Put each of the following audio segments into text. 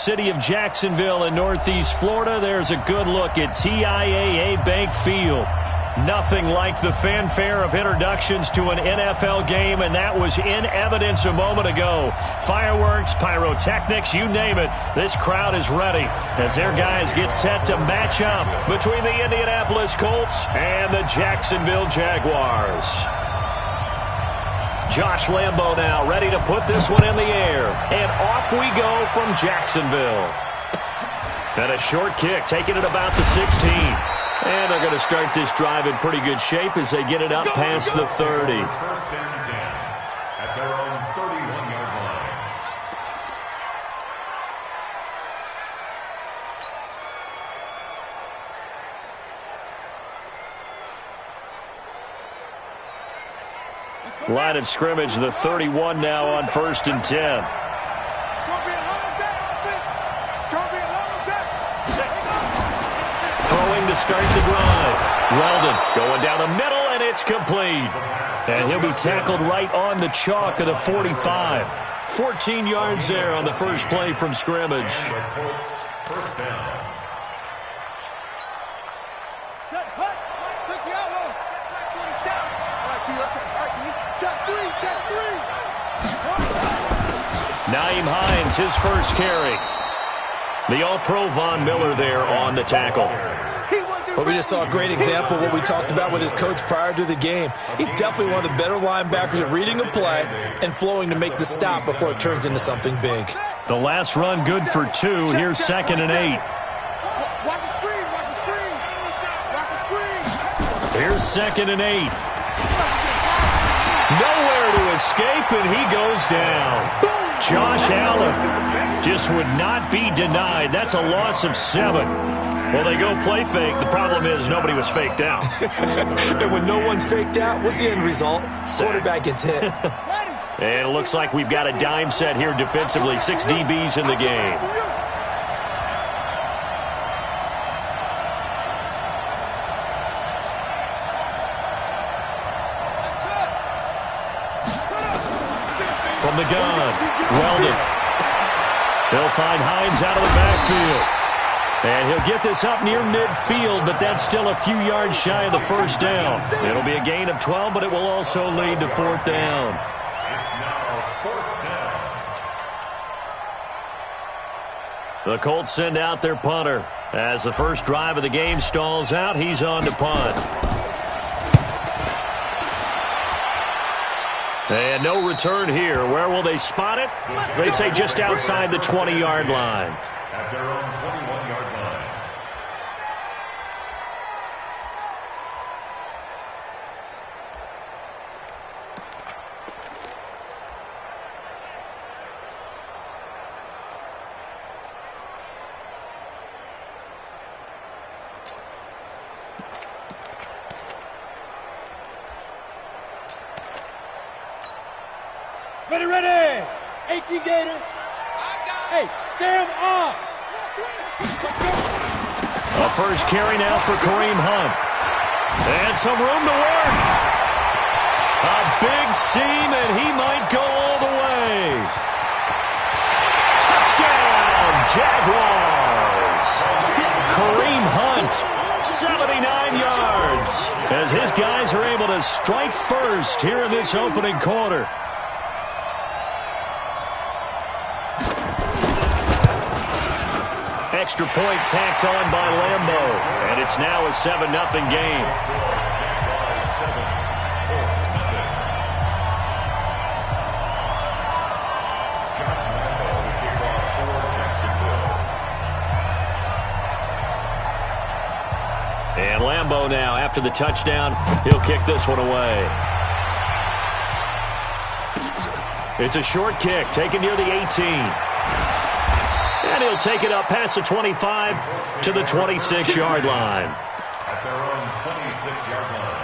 city of Jacksonville in Northeast Florida, there's a good look at TIAA Bank Field. Nothing like the fanfare of introductions to an NFL game, and that was in evidence a moment ago. Fireworks, pyrotechnics, you name it. This crowd is ready as their guys get set to match up between the Indianapolis Colts and the Jacksonville Jaguars. Josh Lambo now ready to put this one in the air. And off we go from Jacksonville. And a short kick, taking it about the 16. And they're going to start this drive in pretty good shape as they get it up past the 30. First and 10 at their own 31-yard line. Line of scrimmage, the 31 now on 1st and 10. Throwing to start the drive. Weldon going down the middle, and it's complete. And he'll be tackled right on the chalk of the 45. 14 yards there on the first play from scrimmage. First down. Set, hut, 60 out low. All right, T, let's check three. Naeem Hines, his first carry. The All-Pro Von Miller there on the tackle. Well, we just saw a great example of what we talked about with his coach prior to the game. He's definitely one of the better linebackers at reading a play and flowing to make the stop before it turns into something big. The last run good for 2. Here's 2nd and 8. Watch the screen. Here's 2nd and 8. Nowhere to escape, and he goes down. Josh Allen just would not be denied. That's a loss of 7. Well, they go play fake. The problem is nobody was faked out. And when no one's faked out, what's the end result? Quarterback gets hit. And it looks like we've got a dime set here defensively. 6 DBs in the game. From the gun, Weldon. He'll find Hines out of the backfield. And he'll get this up near midfield, but that's still a few yards shy of the first down. It'll be a gain of 12, but it will also lead to 4th down. It's now 4th down. The Colts send out their punter. As the first drive of the game stalls out, he's on to punt. And no return here. Where will they spot it? They say just outside the 20-yard line. At their own 21-yard line. Ready. 18 Gator. Hey, Sam off. A first carry now for Kareem Hunt. And some room to work. A big seam, and he might go all the way. Touchdown, Jaguars. Kareem Hunt, 79 yards. As his guys are able to strike first here in this opening quarter. Extra point tacked on by Lambo. And it's now a 7-0 game. And Lambo now, after the touchdown, he'll kick this one away. It's a short kick, taken near the 18. And he'll take it up past the 25 to the 26-yard line. At their own 26-yard line.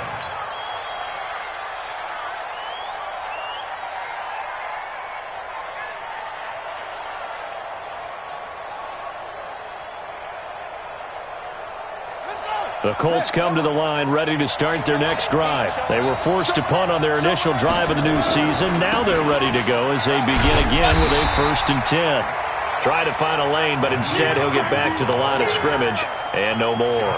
The Colts come to the line ready to start their next drive. They were forced to punt on their initial drive of the new season. Now they're ready to go as they begin again with a 1st and 10. Trying to find a lane, but instead he'll get back to the line of scrimmage and no more.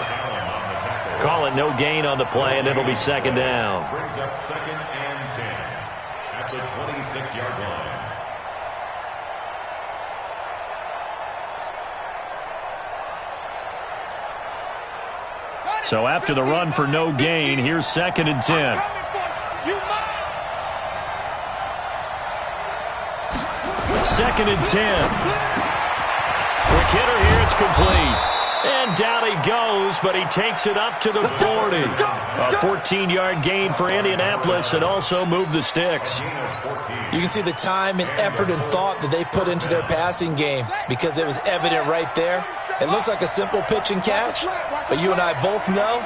Call it no gain on the play, and it'll be second down. Brings up 2nd and 10 at the 26-yard line. So after the run for no gain, here's 2nd and 10. Second and 10. Quick hitter here, it's complete. And down he goes, but he takes it up to the 40. A 14-yard gain for Indianapolis and also moved the sticks. You can see the time and effort and thought that they put into their passing game because it was evident right there. It looks like a simple pitch and catch, but you and I both know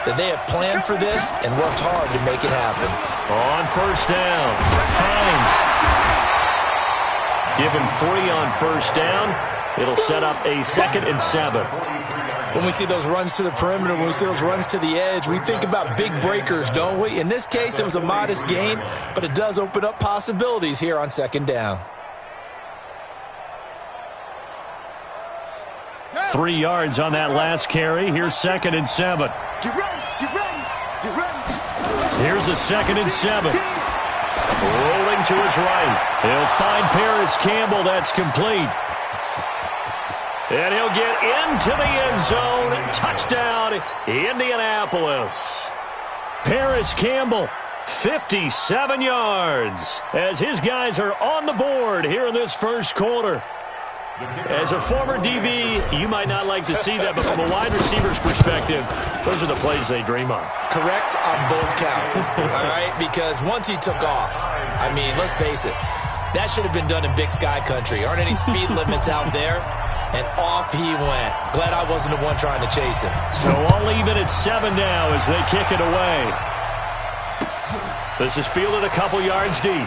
that they have planned for this and worked hard to make it happen. On first down, Hines. Give him 3 on first down. It'll set up a 2nd and 7. When we see those runs to the perimeter, when we see those runs to the edge, we think about big breakers, don't we? In this case, it was a modest gain, but it does open up possibilities here on 2nd down. 3 yards on that last carry. Here's 2nd and 7. Get ready, get ready, get ready. Here's a 2nd and 7. Rolling to his right. He'll find Paris Campbell. That's complete. And he'll get into the end zone. Touchdown, Indianapolis. Paris Campbell, 57 yards, as his guys are on the board here in this first quarter. As a former DB, you might not like to see that, but from a wide receiver's perspective, those are the plays they dream of. Correct on both counts, all right? Because once he took off, I mean, let's face it, that should have been done in Big Sky country. Aren't any speed limits out there? And off he went. Glad I wasn't the one trying to chase him. So all even at 7 now as they kick it away. This is fielded a couple yards deep.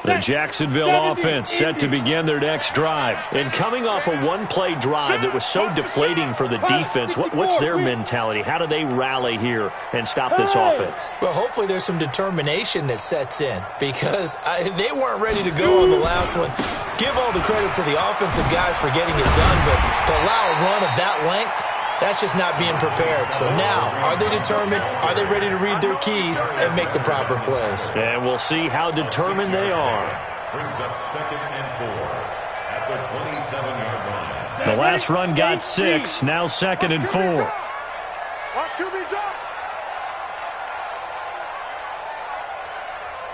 The Jacksonville offense set to begin their next drive. And coming off a one-play drive that was so deflating for the defense, what's their mentality? How do they rally here and stop this offense? Well, hopefully there's some determination that sets in because they weren't ready to go on the last one. Give all the credit to the offensive guys for getting it done, but to allow a run of that length, that's just not being prepared. So now, are they determined? Are they ready to read their keys and make the proper plays? And we'll see how determined they are. Brings up 2nd and 4 at the 27-yard line. The last run got 6, now 2nd and 4. Watch QB drop.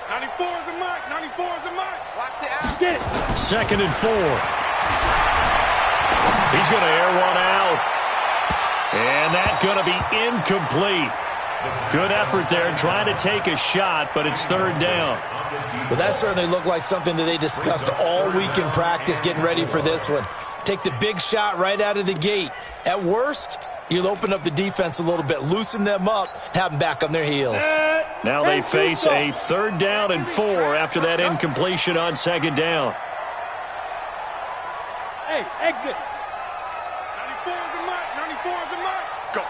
94 is the mark, 94 is the mark. Watch the out. Get it. 2nd and 4. He's going to air one out. And that's going to be incomplete. Good effort there trying to take a shot, but it's 3rd down. Well, that certainly looked like something that they discussed all week in practice getting ready for this one. Take the big shot right out of the gate. At worst, you'll open up the defense a little bit, loosen them up, have them back on their heels. Now they face a 3rd down and 4 after that incompletion on 2nd down. Hey, exit. 94 is the mark, 94 is the mark. Go.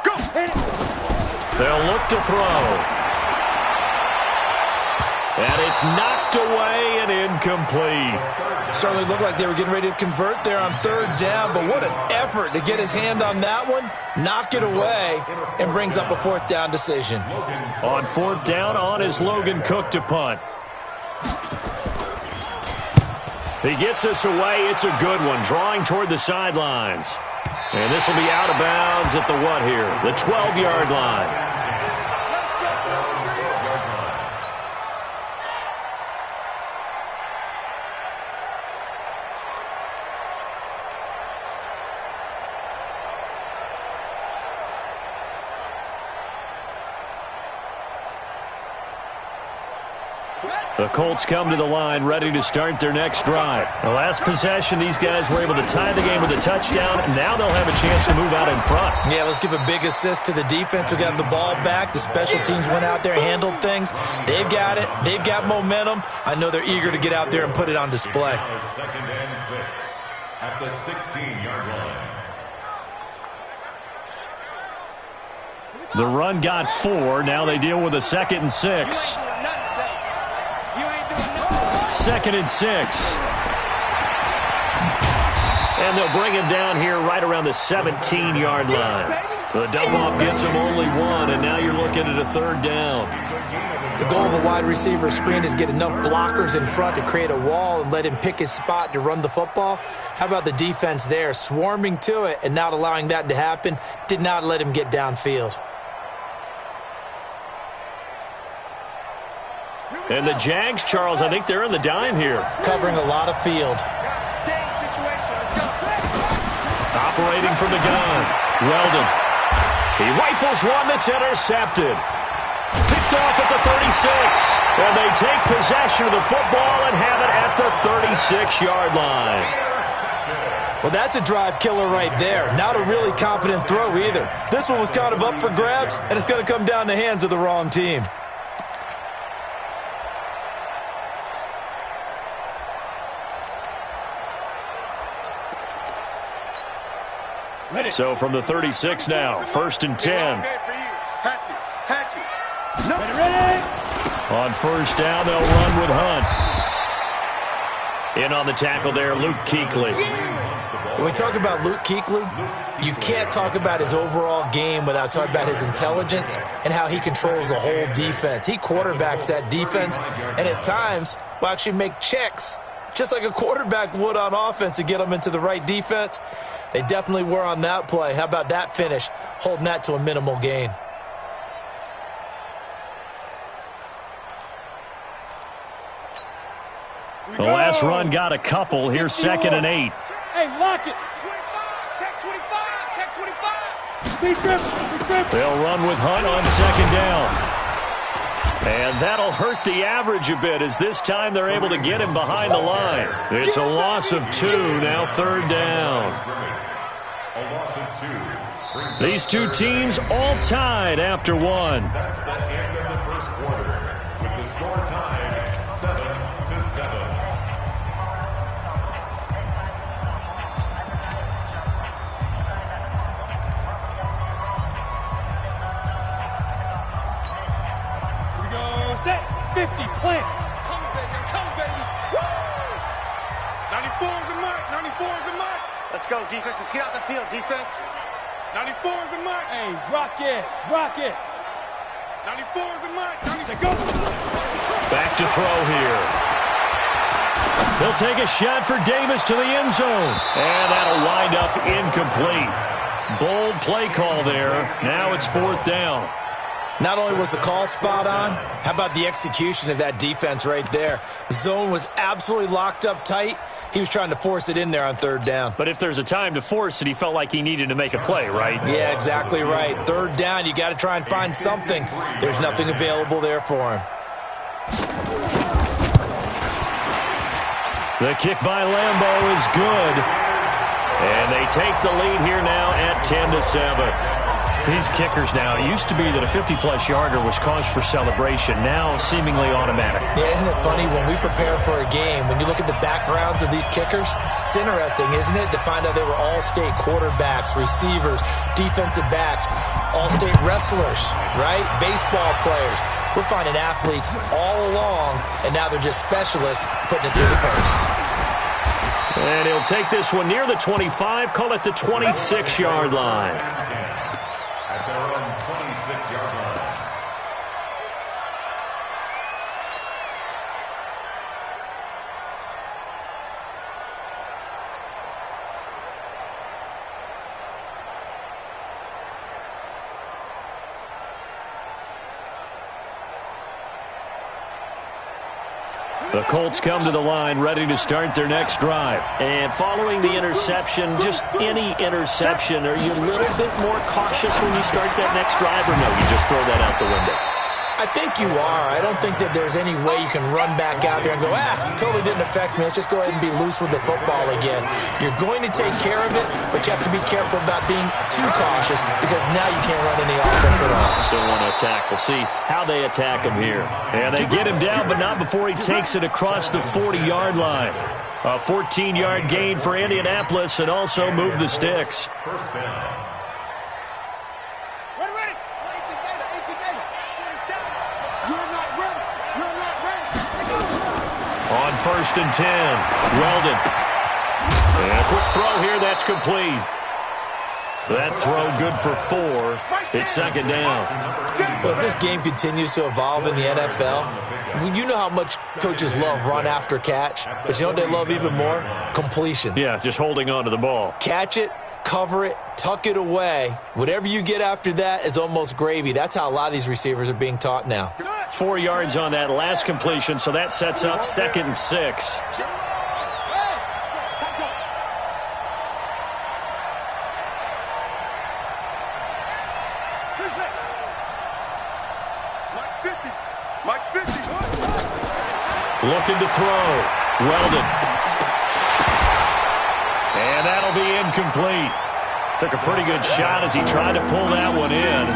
Go. Hit it. They'll look to throw. And it's knocked away and incomplete. Certainly looked like they were getting ready to convert there on 3rd down, but what an effort to get his hand on that one, knock it away, and brings up a 4th down decision. On 4th down, on is Logan Cook to punt. He gets us away. It's a good one, drawing toward the sidelines. And this will be out of bounds at the what here? The 12-yard line. The Colts come to the line ready to start their next drive. The last possession, these guys were able to tie the game with a touchdown, and now they'll have a chance to move out in front. Yeah, let's give a big assist to the defense who got the ball back. The special teams went out there and handled things. They've got it. They've got momentum. I know they're eager to get out there and put it on display. Second and 6 at the 16-yard line. The run got 4. Now they deal with a 2nd and 6. 2nd and 6. And they'll bring him down here right around the 17-yard line. The dump-off gets him only 1, and now you're looking at a 3rd down. The goal of a wide receiver screen is get enough blockers in front to create a wall and let him pick his spot to run the football. How about the defense there, swarming to it and not allowing that to happen? Did not let him get downfield. And the Jags, Charles, I think they're in the dime here. Covering a lot of field. Operating from the gun, Weldon. He rifles one that's intercepted. Picked off at the 36. And they take possession of the football and have it at the 36-yard line. Well, that's a drive killer right there. Not a really competent throw either. This one was kind of up for grabs, and it's going to come down the hands of the wrong team. So from the 36 now, 1st and 10. On 1st down, they'll run with Hunt. In on the tackle there, Luke Kuechly. When we talk about Luke Kuechly, you can't talk about his overall game without talking about his intelligence and how he controls the whole defense. He quarterbacks that defense, and at times will actually make checks, just like a quarterback would on offense to get them into the right defense. They definitely were on that play. How about that finish, holding that to a minimal gain? The last run got a couple. Here's 2nd and 8. Hey, lock it. 25, check 25, check 25. Big grip. They'll run with Hunt on 2nd down. And that'll hurt the average a bit as this time they're able to get him behind the line. It's a loss of 2, now 3rd down. A loss of 2. These two teams all tied after 1. That's the end of the first quarter, with the score tied 7-7. Here we go. Set. 50. Plant. Come, baby. Woo! 94 is the mark. 94 is the mark. Let's go, defense. Let's get out the field, defense. 94 is the mark. Hey, rock it. 94 is the mark. 96. Go. Back to throw here. He'll take a shot for Davis to the end zone. And that'll wind up incomplete. Bold play call there. Now it's 4th down. Not only was the call spot on, how about the execution of that defense right there? The zone was absolutely locked up tight. He was trying to force it in there on 3rd down. But if there's a time to force it, he felt like he needed to make a play, right? Yeah, exactly right. 3rd down, you got to try and find something. There's nothing available there for him. The kick by Lambeau is good. And they take the lead here now at 10-7. These kickers now, it used to be that a 50-plus yarder was cause for celebration. Now seemingly automatic. Yeah, isn't it funny? When we prepare for a game, when you look at the backgrounds of these kickers, it's interesting, isn't it, to find out they were all-state quarterbacks, receivers, defensive backs, all-state wrestlers, right? Baseball players. We're finding athletes all along, and now they're just specialists putting it through the purse. And he'll take this one near the 25, call it the 26-yard line. At their own 26-yard line. The Colts come to the line ready to start their next drive. And following the interception, just any interception, are you a little bit more cautious when you start that next drive, or no, you just throw that out the window? I think you are. I don't think that there's any way you can run back out there and go, totally didn't affect me. Let's just go ahead and be loose with the football again. You're going to take care of it, but you have to be careful about being too cautious because now you can't run any offense at all. Still want to attack. We'll see how they attack him here. And they get him down, but not before he takes it across the 40-yard line. A 14-yard gain for Indianapolis and also move the sticks. First down. On 1st and 10, Weldon. And a quick throw here, that's complete. That throw good for 4. It's 2nd down. Well, as this game continues to evolve in the NFL, you know how much coaches love run after catch, but you know what they love even more? Completions. Yeah, just holding on to the ball. Catch it, cover it, tuck it away. Whatever you get after that is almost gravy. That's how a lot of these receivers are being taught now. 4 yards on that last completion, so that sets up 2nd and 6. Looking to throw. Weldon. And that'll be incomplete. Took a pretty good shot as he tried to pull that one in.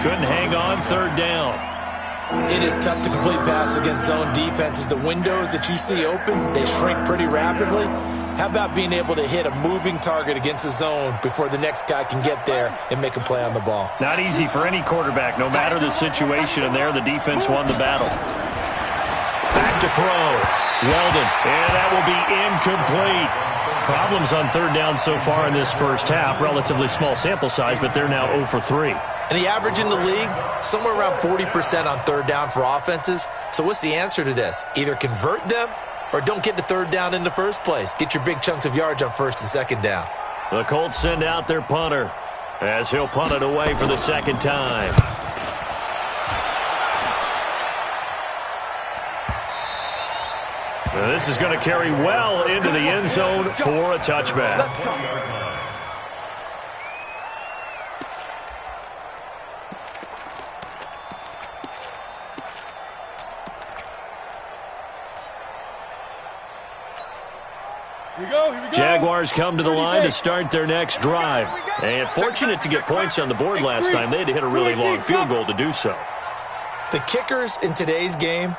Couldn't hang on. 3rd down. It is tough to complete passes against zone defenses. The windows that you see open, they shrink pretty rapidly. How about being able to hit a moving target against a zone before the next guy can get there and make a play on the ball? Not easy for any quarterback, no matter the situation. And there, the defense won the battle. Back to throw. Weldon. And that will be incomplete. Problems on 3rd down so far in this first half. Relatively small sample size, but they're now 0 for 3. And the average in the league, somewhere around 40% on 3rd down for offenses. So what's the answer to this? Either convert them or don't get to 3rd down in the first place. Get your big chunks of yards on 1st and 2nd down. The Colts send out their punter as he'll punt it away for the 2nd time. Now this is going to carry well into the end zone for a touchback. Jaguars come to the line to start their next drive. And fortunate to get points on the board last time. They had to hit a really long field goal to do so. The kickers in today's game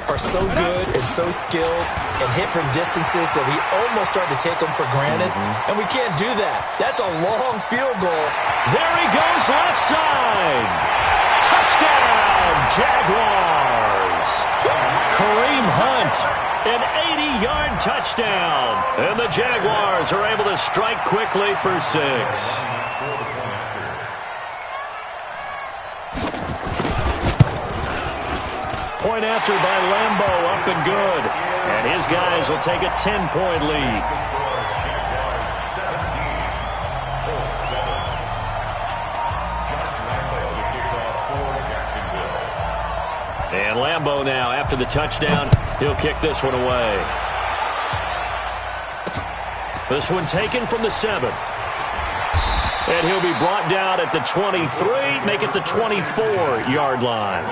are so good and so skilled and hit from distances that we almost start to take them for granted. And we can't do that. That's a long field goal. There he goes, left side. Touchdown, Jaguars. Kareem Hunt, an 80-yard touchdown. And the Jaguars are able to strike quickly for 6. Point after by Lambo, up and good. And his guys will take a 10-point lead. And Lambo now, after the touchdown, he'll kick this one away. This one taken from the 7. And he'll be brought down at the 23, make it the 24-yard line.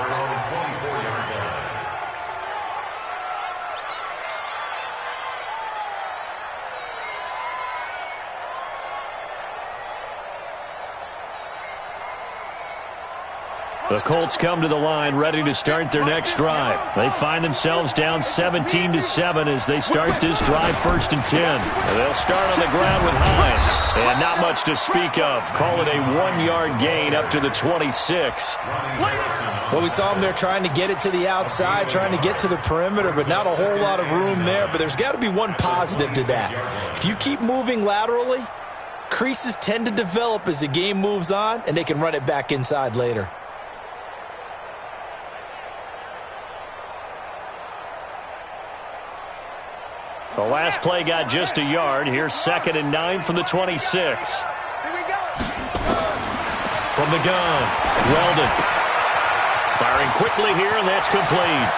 The Colts come to the line ready to start their next drive. They find themselves down 17-7 as they start this drive 1st and 10. And they'll start on the ground with Hines. And not much to speak of. Call it a 1-yard gain up to the 26. Well, we saw them there trying to get it to the outside, trying to get to the perimeter, but not a whole lot of room there. But there's got to be one positive to that. If you keep moving laterally, creases tend to develop as the game moves on, and they can run it back inside later. The last play got just a yard. Here's 2nd and 9 from the 26. From the gun, Weldon. Firing quickly here, and that's complete.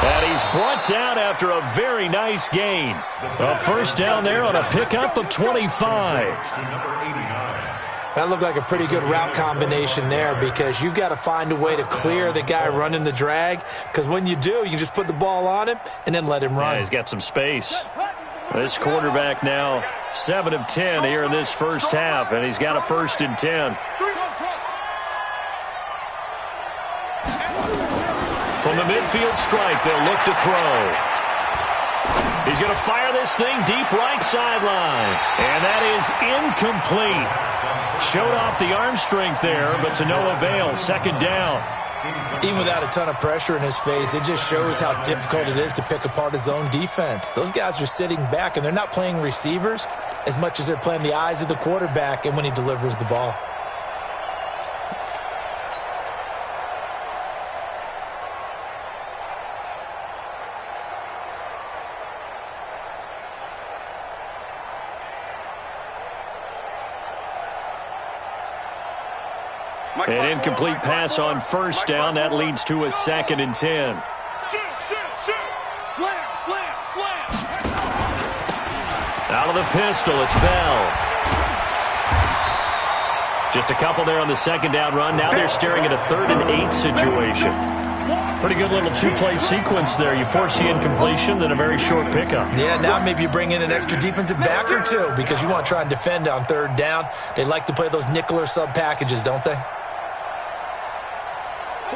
And he's brought down after a very nice gain. A 1st down there on a pickup of 25. That looked like a pretty good route combination there because you've got to find a way to clear the guy running the drag, because when you do, you can just put the ball on him and then let him run. Yeah, he's got some space. This quarterback now 7 of 10 here in this first half, and he's got a 1st and 10. From the midfield stripe, they'll look to throw. He's going to fire this thing deep right sideline. And that is incomplete. Showed off the arm strength there, but to no avail. 2nd down. Even without a ton of pressure in his face, it just shows how difficult it is to pick apart his own defense. Those guys are sitting back, and they're not playing receivers as much as they're playing the eyes of the quarterback and when he delivers the ball. An incomplete pass on 1st down. That leads to a 2nd and 10. Slam, slam, slam. Out of the pistol, it's Bell. Just a couple there on the 2nd down run. Now they're staring at a 3rd and 8 situation. Pretty good little 2-play sequence there. You force the incompletion, then a very short pickup. Yeah, now maybe you bring in an extra defensive back or two because you want to try and defend on 3rd down. They like to play those nickel or sub packages, don't they?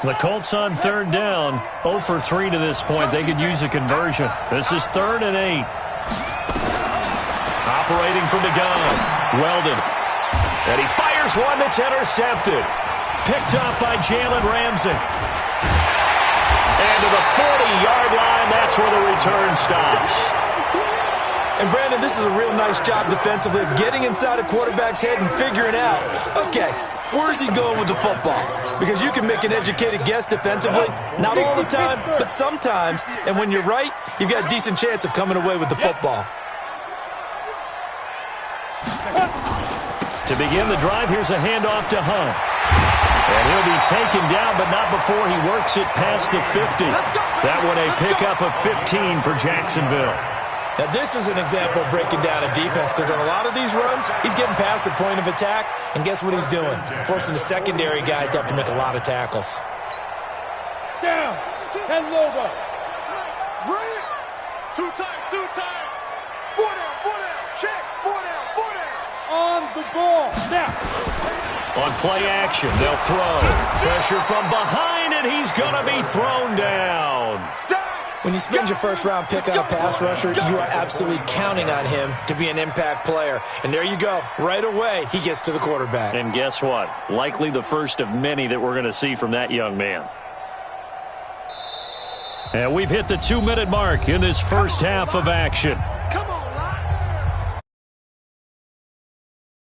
The Colts on 3rd down, 0 for 3 to this point. They could use a conversion. This is 3rd and 8. Operating from the gun, Weldon. And he fires one that's intercepted. Picked up by Jalen Ramsey. And to the 40-yard line, that's where the return stops. And, Brandon, this is a real nice job defensively of getting inside a quarterback's head and figuring out, okay, where's he going with the football? Because you can make an educated guess defensively, not all the time, but sometimes. And when you're right, you've got a decent chance of coming away with the football. To begin the drive, here's a handoff to Hunt. And he'll be taken down, but not before he works it past the 50. That one a pickup of 15 for Jacksonville. Now, this is an example of breaking down a defense because on a lot of these runs, he's getting past the point of attack, and guess what he's doing? Forcing the secondary guys to have to make a lot of tackles. Down. 10 Lobo. Bring it. 2 times, 2 times. 4 down. Check. 4 down. On the ball. Now. On play action, they'll throw. Pressure from behind, and he's going to be thrown down. When you spend your first-round pick on a pass rusher, you are absolutely counting on him to be an impact player. And there you go. Right away, he gets to the quarterback. And guess what? Likely the first of many that we're going to see from that young man. And we've hit the 2-minute mark in this first half of action.